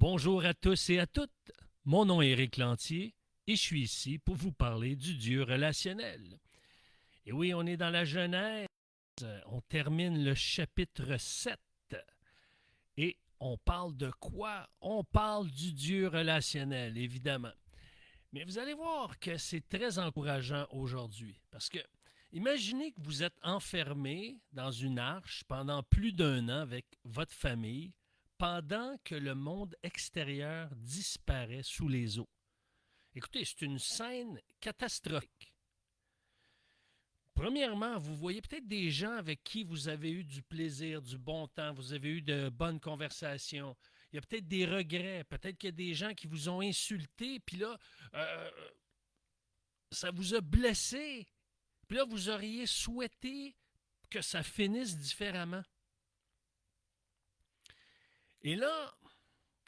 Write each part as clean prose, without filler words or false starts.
Bonjour à tous et à toutes. Mon nom est Éric Lantier et je suis ici pour vous parler du Dieu relationnel. Et oui, on est dans la Genèse. On termine le chapitre 7. Et on parle de quoi? On parle du Dieu relationnel, évidemment. Mais vous allez voir que c'est très encourageant aujourd'hui. Parce que imaginez que vous êtes enfermé dans une arche pendant plus d'un an avec votre famille pendant que le monde extérieur disparaît sous les eaux. Écoutez, c'est une scène catastrophique. Premièrement, vous voyez peut-être des gens avec qui vous avez eu du plaisir, du bon temps, vous avez eu de bonnes conversations. Il y a peut-être des regrets, peut-être qu'il y a des gens qui vous ont insulté, puis là, euh, ça vous a blessé. Puis là, vous auriez souhaité que ça finisse différemment. Et là,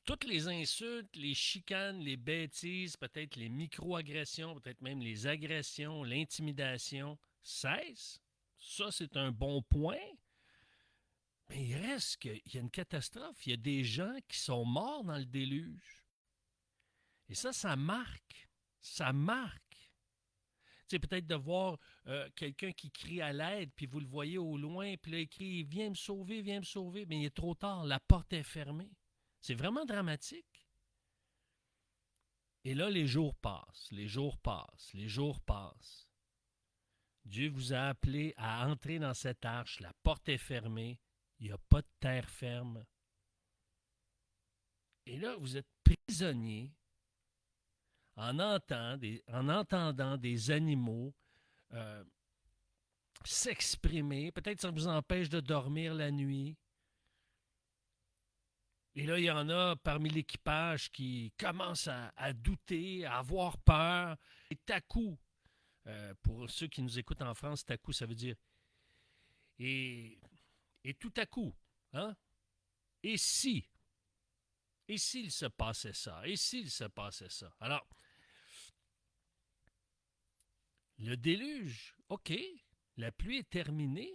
toutes les insultes, les chicanes, les bêtises, peut-être les micro-agressions, peut-être même les agressions, l'intimidation cessent. Ça, c'est un bon point. Mais il reste qu'il y a une catastrophe. Il y a des gens qui sont morts dans le déluge. Et ça marque. Ça marque. Tu sais, peut-être de voir quelqu'un qui crie à l'aide, puis vous le voyez au loin, puis là, il crie « Viens me sauver, viens me sauver », mais il est trop tard, la porte est fermée. C'est vraiment dramatique. Et là, les jours passent, les jours passent, les jours passent. Dieu vous a appelé à entrer dans cette arche, la porte est fermée, il n'y a pas de terre ferme. Et là, vous êtes prisonnier en entendant des animaux euh, s'exprimer. Peut-être ça vous empêche de dormir la nuit. Et là, il y en a parmi l'équipage qui commencent à douter, à avoir peur. Et takou, pour ceux qui nous écoutent en France, takou, ça veut dire et, et tout à coup, hein? Et si? Et s'il se passait ça? Et s'il se passait ça? Alors, le déluge, OK, la pluie est terminée,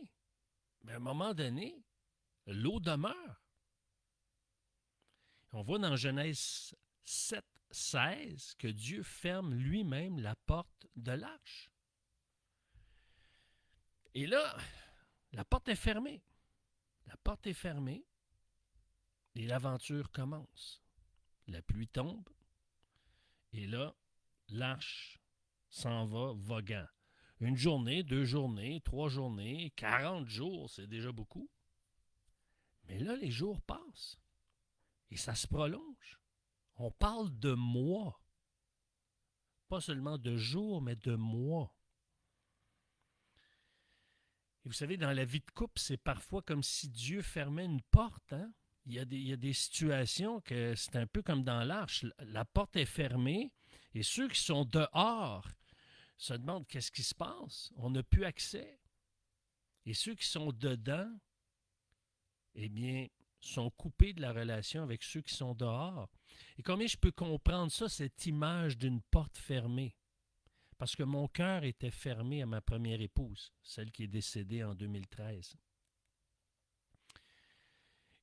mais à un moment donné, l'eau demeure. On voit dans Genèse 7, 16 que Dieu ferme lui-même la porte de l'arche. Et là, la porte est fermée. La porte est fermée et l'aventure commence. La pluie tombe et là, l'arche s'en va voguant. Une journée, 2 journées, 3 journées, 40 jours, c'est déjà beaucoup. Mais là, les jours passent et ça se prolonge. On parle de mois. Pas seulement de jours, mais de mois. Et vous savez, dans la vie de couple, c'est parfois comme si Dieu fermait une porte. Hein? Il y a des situations que c'est un peu comme dans l'arche. La porte est fermée et ceux qui sont dehors se demandent qu'est-ce qui se passe. On n'a plus accès. Et ceux qui sont dedans, eh bien, sont coupés de la relation avec ceux qui sont dehors. Et combien je peux comprendre ça, cette image d'une porte fermée? Parce que mon cœur était fermé à ma première épouse, celle qui est décédée en 2013.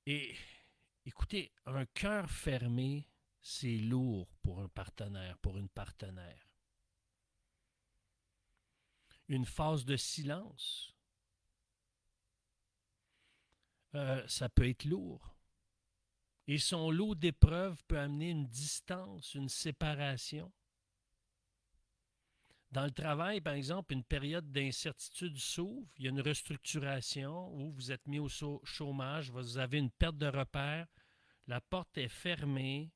Et écoutez, un cœur fermé, c'est lourd pour un partenaire, pour une partenaire. Une phase de silence, ça peut être lourd. Et son lot d'épreuves peut amener une distance, une séparation. Dans le travail, par exemple, une période d'incertitude s'ouvre, il y a une restructuration où vous êtes mis au chômage, vous avez une perte de repères, la porte est fermée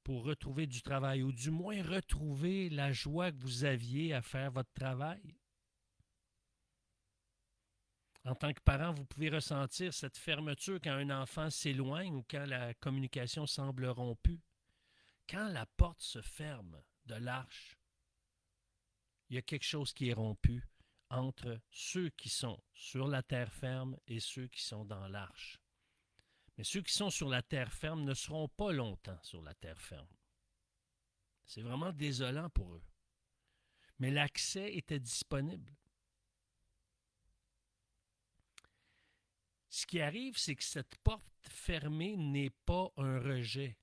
pour retrouver du travail ou du moins retrouver la joie que vous aviez à faire votre travail. En tant que parent, vous pouvez ressentir cette fermeture quand un enfant s'éloigne ou quand la communication semble rompue. Quand la porte se ferme de l'arche, il y a quelque chose qui est rompu entre ceux qui sont sur la terre ferme et ceux qui sont dans l'arche. Mais ceux qui sont sur la terre ferme ne seront pas longtemps sur la terre ferme. C'est vraiment désolant pour eux. Mais l'accès était disponible. Ce qui arrive, c'est que cette porte fermée n'est pas un rejet.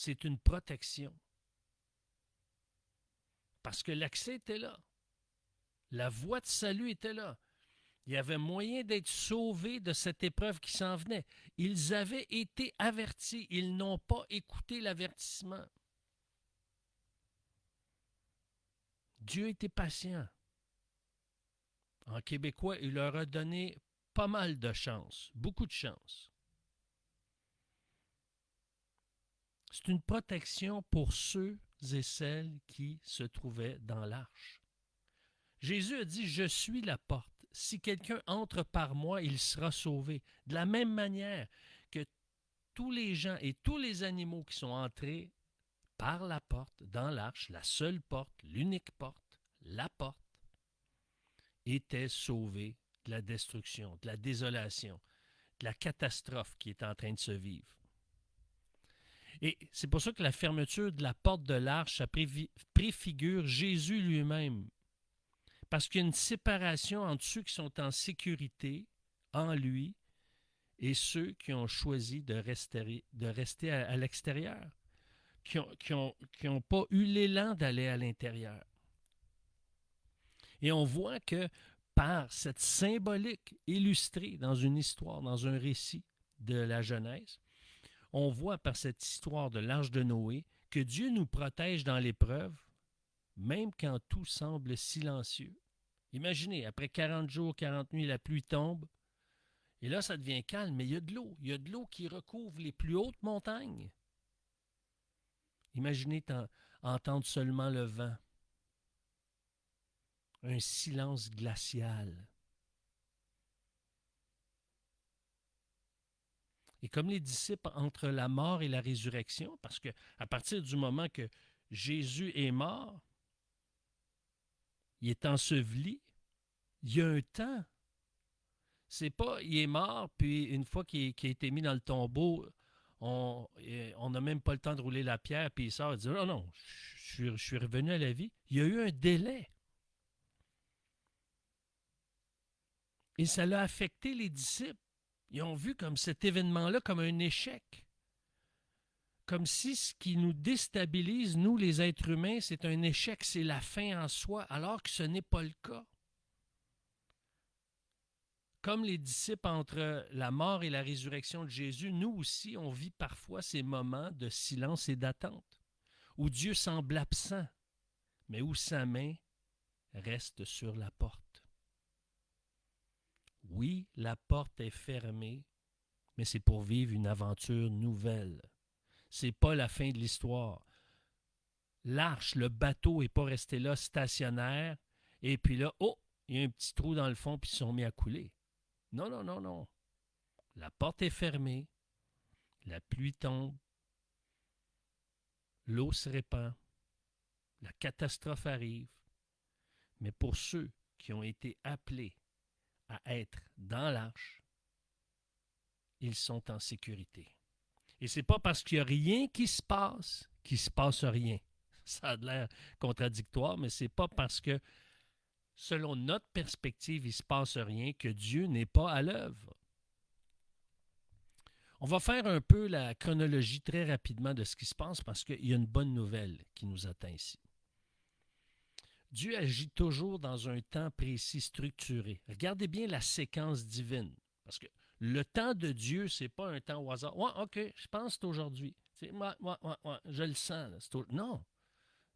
c'est une protection. Parce que l'accès était là. La voie de salut était là. Il y avait moyen d'être sauvés de cette épreuve qui s'en venait. Ils avaient été avertis. Ils n'ont pas écouté l'avertissement. Dieu était patient. En québécois, il leur a donné pas mal de chance, beaucoup de chance. C'est une protection pour ceux et celles qui se trouvaient dans l'arche. Jésus a dit, « Je suis la porte. Si quelqu'un entre par moi, il sera sauvé. » De la même manière que tous les gens et tous les animaux qui sont entrés par la porte, dans l'arche, la seule porte, l'unique porte, la porte, étaient sauvés de la destruction, de la désolation, de la catastrophe qui est en train de se vivre. Et c'est pour ça que la fermeture de la porte de l'arche, ça préfigure Jésus lui-même. Parce qu'il y a une séparation entre ceux qui sont en sécurité en lui et ceux qui ont choisi de rester à l'extérieur, qui n'ont pas eu l'élan d'aller à l'intérieur. Et on voit que par cette symbolique illustrée dans une histoire, dans un récit de la Genèse, on voit par cette histoire de l'arche de Noé que Dieu nous protège dans l'épreuve, même quand tout semble silencieux. Imaginez, après 40 jours, 40 nuits, la pluie tombe, et là, ça devient calme, mais il y a de l'eau. Il y a de l'eau qui recouvre les plus hautes montagnes. Imaginez entendre seulement le vent. Un silence glacial. Et comme les disciples entre la mort et la résurrection, parce qu'à partir du moment que Jésus est mort, il est enseveli, il y a un temps. C'est pas, il est mort, puis une fois qu'il a été mis dans le tombeau, on n'a même pas le temps de rouler la pierre, puis il sort et dit, non, non, je suis revenu à la vie. Il y a eu un délai. Et ça l'a affecté les disciples. Ils ont vu comme cet événement-là comme un échec. Comme si ce qui nous déstabilise, nous les êtres humains, c'est un échec, c'est la fin en soi, alors que ce n'est pas le cas. Comme les disciples entre la mort et la résurrection de Jésus, nous aussi, on vit parfois ces moments de silence et d'attente, où Dieu semble absent, mais où sa main reste sur la porte. Oui, la porte est fermée, mais c'est pour vivre une aventure nouvelle. C'est pas la fin de l'histoire. L'arche, le bateau n'est pas resté là stationnaire, et puis là, oh, il y a un petit trou dans le fond, puis ils sont mis à couler. Non, non, non, non. La porte est fermée, la pluie tombe, l'eau se répand, la catastrophe arrive, mais pour ceux qui ont été appelés à être dans l'arche, ils sont en sécurité. Et c'est pas parce qu'il n'y a rien qui se passe qu'il se passe rien. Ça a l'air contradictoire, mais c'est pas parce que, selon notre perspective, il se passe rien que Dieu n'est pas à l'œuvre. On va faire un peu la chronologie très rapidement de ce qui se passe parce qu'il y a une bonne nouvelle qui nous atteint ici. Dieu agit toujours dans un temps précis, structuré. Regardez bien la séquence divine. Parce que le temps de Dieu, ce n'est pas un temps au hasard. Ouais, OK, je pense que c'est aujourd'hui. Je le sens. Là, non.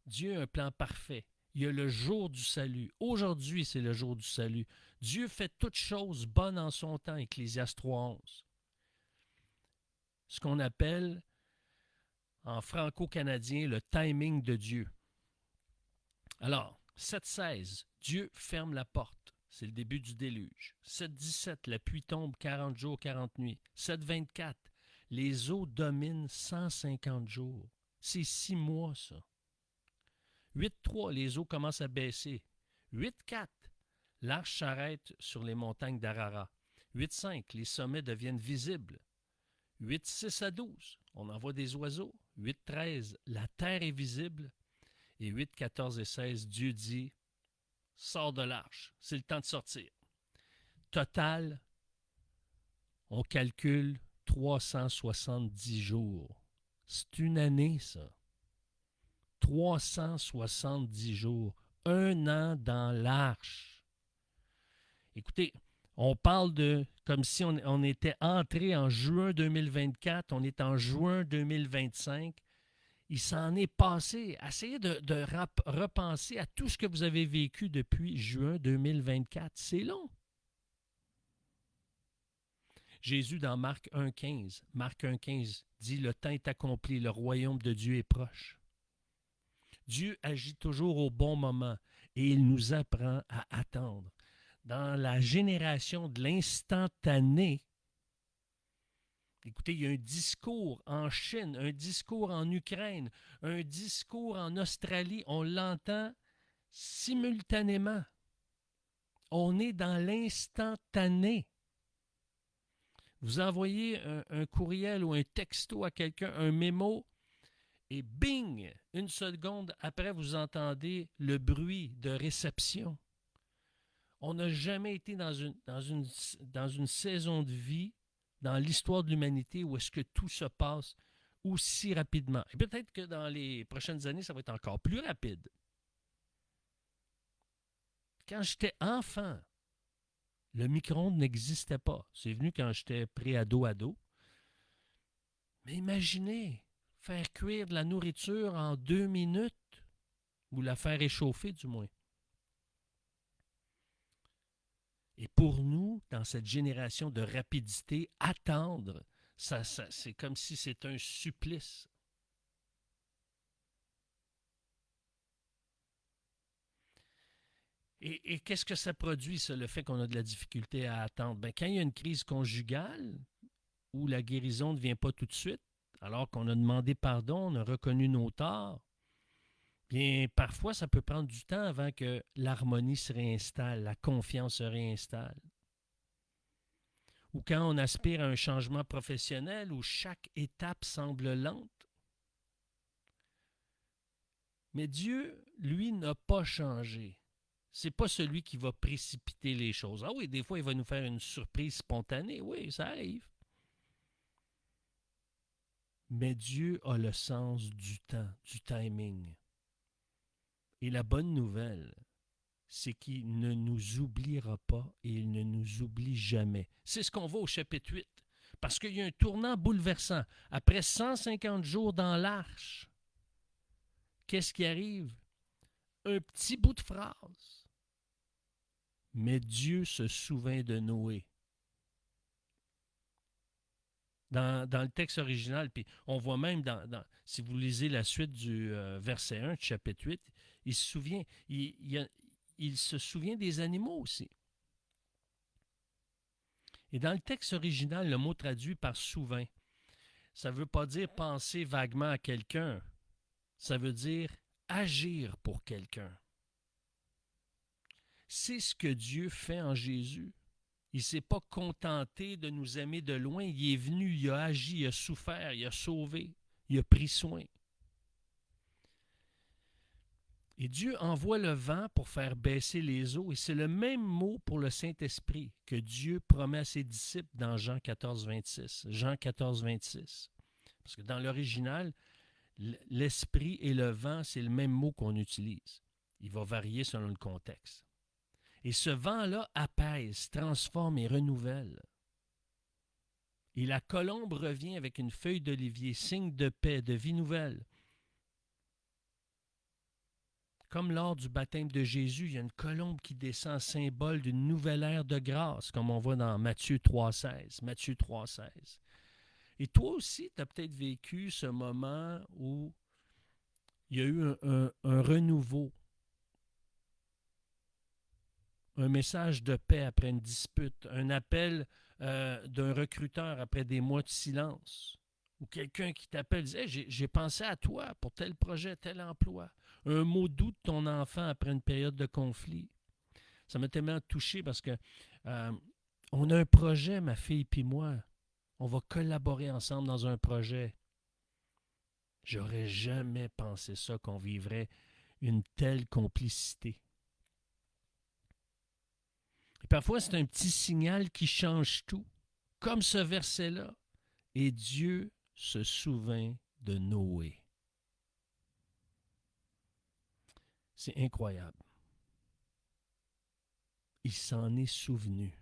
Dieu a un plan parfait. Il y a le jour du salut. Aujourd'hui, c'est le jour du salut. Dieu fait toutes choses bonnes en son temps, Ecclésiaste 3:11. Ce qu'on appelle, en franco-canadien, le timing de Dieu. Alors, 7:16, Dieu ferme la porte. C'est le début du déluge. 7:17, la pluie tombe 40 jours, 40 nuits. 7:24, les eaux dominent 150 jours. C'est 6 mois, ça. 8:3, les eaux commencent à baisser. 8:4, l'arche s'arrête sur les montagnes d'Ararat. 8:5, les sommets deviennent visibles. 8:6 à 12, on envoie des oiseaux. 8:13, la terre est visible. Et 8, 14 et 16, Dieu dit, sors de l'arche, c'est le temps de sortir. Total, on calcule 370 jours C'est une année, ça. 370 jours. Un an dans l'arche. Écoutez, on parle de comme si on était entré en juin 2024, on est en juin 2025. Il s'en est passé. Essayez de repenser à tout ce que vous avez vécu depuis juin 2024. C'est long. Jésus, dans Marc 1,15 dit « Le temps est accompli, le royaume de Dieu est proche ». Dieu agit toujours au bon moment et il nous apprend à attendre. Dans la génération de l'instantané, écoutez, il y a un discours en Chine, un discours en Ukraine, un discours en Australie, on l'entend simultanément. On est dans l'instantané. Vous envoyez un courriel ou un texto à quelqu'un, un mémo, et bing, une seconde après, vous entendez le bruit de réception. On n'a jamais été dans une saison de vie, dans l'histoire de l'humanité, où est-ce que tout se passe aussi rapidement. Et peut-être que dans les prochaines années, ça va être encore plus rapide. Quand j'étais enfant, le micro-ondes n'existait pas. C'est venu quand j'étais pré-ado. Mais imaginez, faire cuire de la nourriture en 2 minutes, ou la faire réchauffer du moins. Et pour nous, dans cette génération de rapidité, attendre, c'est comme si c'était un supplice. Et qu'est-ce que ça produit, ça, le fait qu'on a de la difficulté à attendre? Bien, quand il y a une crise conjugale où la guérison ne vient pas tout de suite, alors qu'on a demandé pardon, on a reconnu nos torts, bien, parfois, ça peut prendre du temps avant que l'harmonie se réinstalle, la confiance se réinstalle. Ou quand on aspire à un changement professionnel où chaque étape semble lente. Mais Dieu, lui, n'a pas changé. C'est pas celui qui va précipiter les choses. Ah oui, des fois, il va nous faire une surprise spontanée. Oui, ça arrive. Mais Dieu a le sens du temps, du timing. Et la bonne nouvelle, c'est qu'il ne nous oubliera pas et il ne nous oublie jamais. C'est ce qu'on voit au chapitre 8. Parce qu'il y a un tournant bouleversant. Après 150 jours dans l'arche, qu'est-ce qui arrive? Un petit bout de phrase. Mais Dieu se souvint de Noé. Dans le texte original, puis on voit même, si vous lisez la suite du verset 1 du chapitre 8, il se souvient, il se souvient des animaux aussi. Et dans le texte original, le mot traduit par souvint, ça ne veut pas dire penser vaguement à quelqu'un, ça veut dire agir pour quelqu'un. C'est ce que Dieu fait en Jésus. Il ne s'est pas contenté de nous aimer de loin. Il est venu, il a agi, il a souffert, il a sauvé, il a pris soin. Et Dieu envoie le vent pour faire baisser les eaux. Et c'est le même mot pour le Saint-Esprit que Dieu promet à ses disciples dans Jean 14, 26. Jean 14, 26. Parce que dans l'original, l'esprit et le vent, c'est le même mot qu'on utilise. Il va varier selon le contexte. Et ce vent-là apaise, transforme et renouvelle. Et la colombe revient avec une feuille d'olivier, signe de paix, de vie nouvelle. Comme lors du baptême de Jésus, il y a une colombe qui descend, symbole d'une nouvelle ère de grâce, comme on voit dans Matthieu 3,16. Matthieu 3,16. Et toi aussi, tu as peut-être vécu ce moment où il y a eu un renouveau. Un message de paix après une dispute, un appel d'un recruteur après des mois de silence, ou quelqu'un qui t'appelle et dit hey, j'ai pensé à toi pour tel projet, tel emploi, un mot doux de ton enfant après une période de conflit. Ça m'a tellement touché parce que on a un projet, ma fille et moi. On va collaborer ensemble dans un projet. J'aurais jamais pensé ça, qu'on vivrait une telle complicité. Et parfois, c'est un petit signal qui change tout, comme ce verset-là. Et Dieu se souvint de Noé. C'est incroyable. Il s'en est souvenu.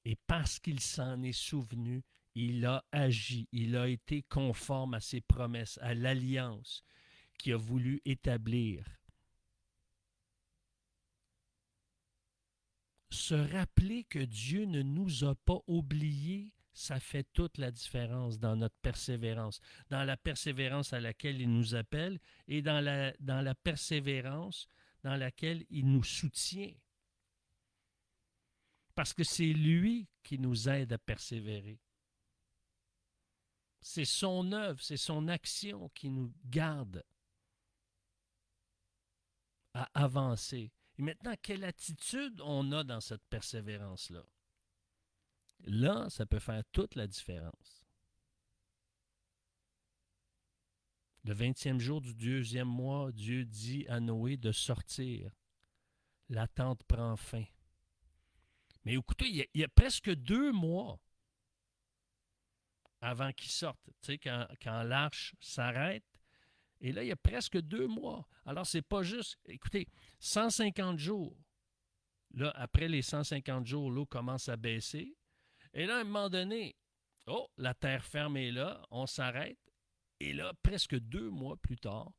Et parce qu'il s'en est souvenu, il a agi, il a été conforme à ses promesses, à l'alliance qu'il a voulu établir. Se rappeler que Dieu ne nous a pas oubliés, ça fait toute la différence dans notre persévérance, dans la persévérance à laquelle il nous appelle et dans la persévérance dans laquelle il nous soutient. Parce que c'est lui qui nous aide à persévérer. C'est son œuvre, c'est son action qui nous garde à avancer. Et maintenant, quelle attitude on a dans cette persévérance-là? Là, ça peut faire toute la différence. Le 20e jour du 2e mois, Dieu dit à Noé de sortir. L'attente prend fin. Mais écoutez, il y a presque 2 mois avant qu'il sorte. Tu sais, quand l'arche s'arrête, et là, il y a presque 2 mois. Alors, c'est pas juste, écoutez, 150 jours. Là, après les 150 jours, l'eau commence à baisser. Et là, à un moment donné, oh, la terre ferme est là, on s'arrête. Et là, presque 2 mois plus tard,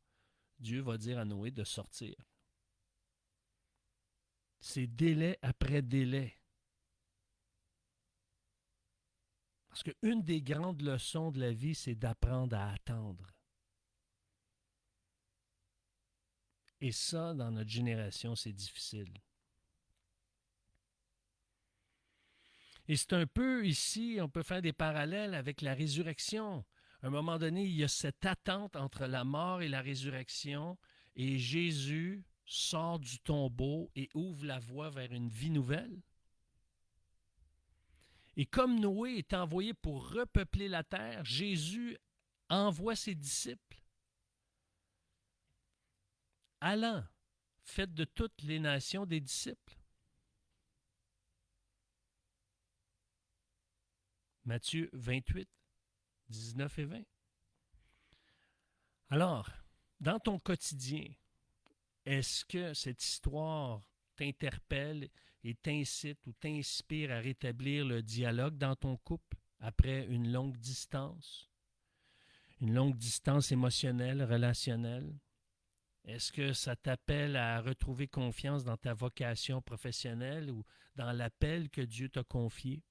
Dieu va dire à Noé de sortir. C'est délai après délai. Parce qu'une des grandes leçons de la vie, c'est d'apprendre à attendre. Et ça, dans notre génération, c'est difficile. Et c'est un peu ici, on peut faire des parallèles avec la résurrection. À un moment donné, il y a cette attente entre la mort et la résurrection, et Jésus sort du tombeau et ouvre la voie vers une vie nouvelle. Et comme Noé est envoyé pour repeupler la terre, Jésus envoie ses disciples. Allant, faites de toutes les nations des disciples. Matthieu 28, 19 et 20. Alors, dans ton quotidien, est-ce que cette histoire t'interpelle et t'incite ou t'inspire à rétablir le dialogue dans ton couple après une longue distance émotionnelle, relationnelle? Est-ce que ça t'appelle à retrouver confiance dans ta vocation professionnelle ou dans l'appel que Dieu t'a confié?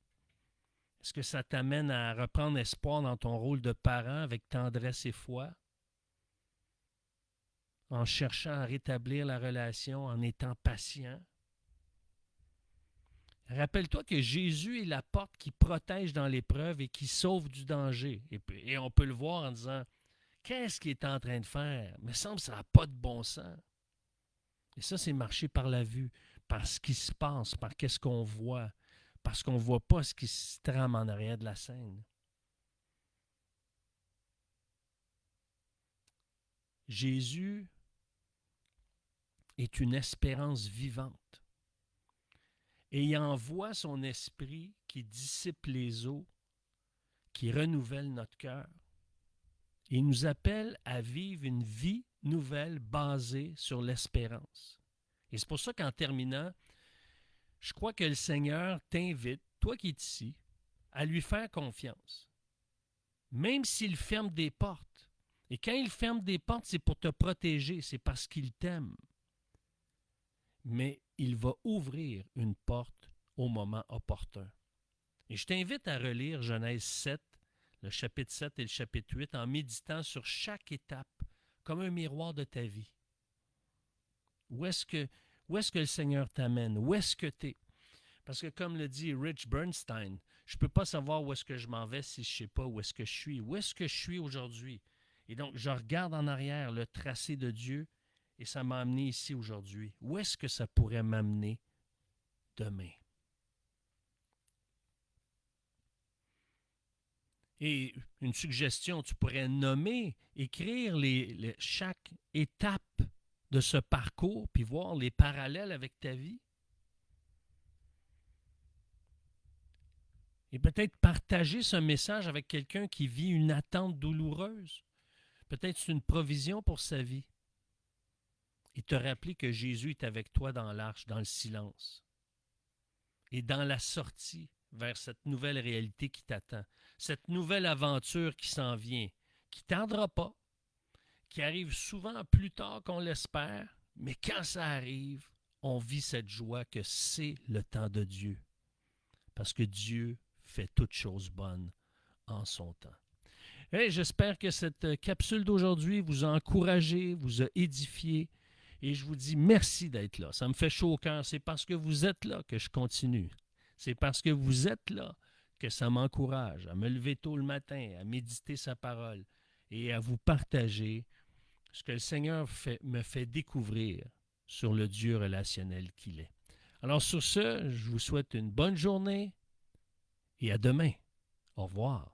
Est-ce que ça t'amène à reprendre espoir dans ton rôle de parent avec tendresse et foi? En cherchant à rétablir la relation, en étant patient? Rappelle-toi que Jésus est la porte qui protège dans l'épreuve et qui sauve du danger. Et on peut le voir en disant, qu'est-ce qu'il est en train de faire? Il me semble que ça n'a pas de bon sens. Et ça, c'est marcher par la vue, par ce qui se passe, par qu'est-ce qu'on voit, parce qu'on ne voit pas ce qui se trame en arrière de la scène. Jésus est une espérance vivante. Et il envoie son esprit qui dissipe les eaux, qui renouvelle notre cœur. Il nous appelle à vivre une vie nouvelle basée sur l'espérance. Et c'est pour ça qu'en terminant, je crois que le Seigneur t'invite, toi qui es ici, à lui faire confiance. Même s'il ferme des portes. Et quand il ferme des portes, c'est pour te protéger, c'est parce qu'il t'aime. Mais il va ouvrir une porte au moment opportun. Et je t'invite à relire Genèse 7, le chapitre 7 et le chapitre 8, en méditant sur chaque étape comme un miroir de ta vie. Où est-ce que le Seigneur t'amène? Où est-ce que tu es? Parce que comme le dit Rich Bernstein, je ne peux pas savoir où est-ce que je m'en vais si je ne sais pas où est-ce que je suis. Où est-ce que je suis aujourd'hui? Et donc, je regarde en arrière le tracé de Dieu et ça m'a amené ici aujourd'hui. Où est-ce que ça pourrait m'amener demain? Et une suggestion, tu pourrais nommer, écrire chaque étape de ce parcours, puis voir les parallèles avec ta vie. Et peut-être partager ce message avec quelqu'un qui vit une attente douloureuse. Peut-être c'est une provision pour sa vie. Et te rappeler que Jésus est avec toi dans l'arche, dans le silence. Et dans la sortie vers cette nouvelle réalité qui t'attend. Cette nouvelle aventure qui s'en vient, qui ne tardera pas, qui arrive souvent plus tard qu'on l'espère, mais quand ça arrive, on vit cette joie que c'est le temps de Dieu. Parce que Dieu fait toutes choses bonnes en son temps. Hey, j'espère que cette capsule d'aujourd'hui vous a encouragé, vous a édifié. Et je vous dis merci d'être là. Ça me fait chaud au cœur. C'est parce que vous êtes là que je continue. C'est parce que vous êtes là que ça m'encourage à me lever tôt le matin, à méditer sa parole et à vous partager ce que le Seigneur me fait découvrir sur le Dieu relationnel qu'il est. Alors sur ce, je vous souhaite une bonne journée et à demain. Au revoir.